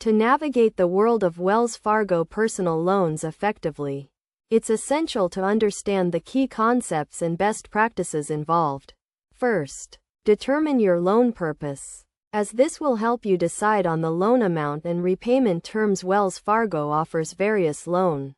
To navigate the world of Wells Fargo personal loans effectively, it's essential to understand the key concepts and best practices involved. First, determine your loan purpose, as this will help you decide on the loan amount and repayment terms. Wells Fargo offers various loan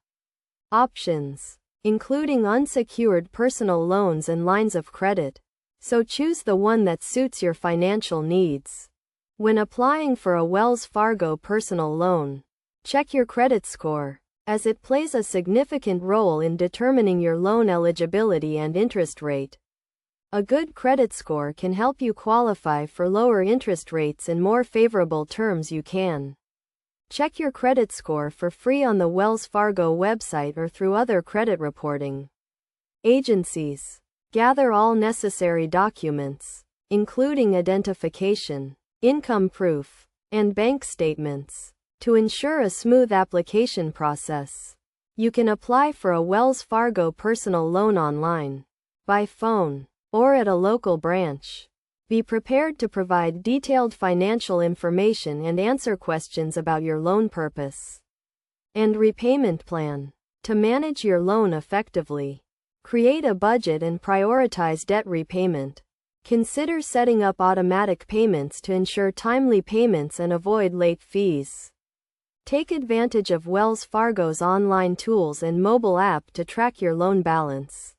options, including unsecured personal loans and lines of credit, so choose the one that suits your financial needs. When applying for a Wells Fargo personal loan, check your credit score, as it plays a significant role in determining your loan eligibility and interest rate. A good credit score can help you qualify for lower interest rates and more favorable terms. You can check your credit score for free on the Wells Fargo website or through other credit reporting agencies. Gather all necessary documents, including identification, income proof, and bank statements, to ensure a smooth application process. You can apply for a Wells Fargo personal loan online, by phone, or at a local branch. Be prepared to provide detailed financial information and answer questions about your loan purpose and repayment plan. To manage your loan effectively, create a budget and prioritize debt repayment. Consider setting up automatic payments to ensure timely payments and avoid late fees. Take advantage of Wells Fargo's online tools and mobile app to track your loan balance,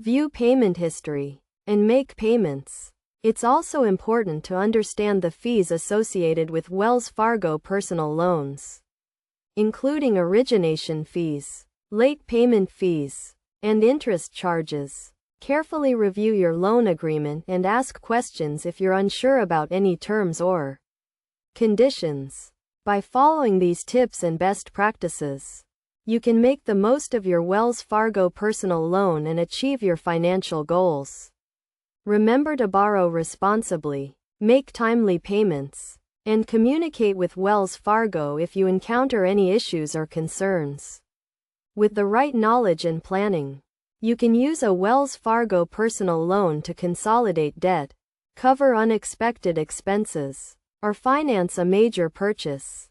view payment history, and make payments. It's also important to understand the fees associated with Wells Fargo personal loans, including origination fees, late payment fees, and interest charges. Carefully review your loan agreement and ask questions if you're unsure about any terms or conditions. By following these tips and best practices, you can make the most of your Wells Fargo personal loan and achieve your financial goals. Remember to borrow responsibly, make timely payments, and communicate with Wells Fargo if you encounter any issues or concerns. With the right knowledge and planning, you can use a Wells Fargo personal loan to consolidate debt, cover unexpected expenses, or finance a major purchase.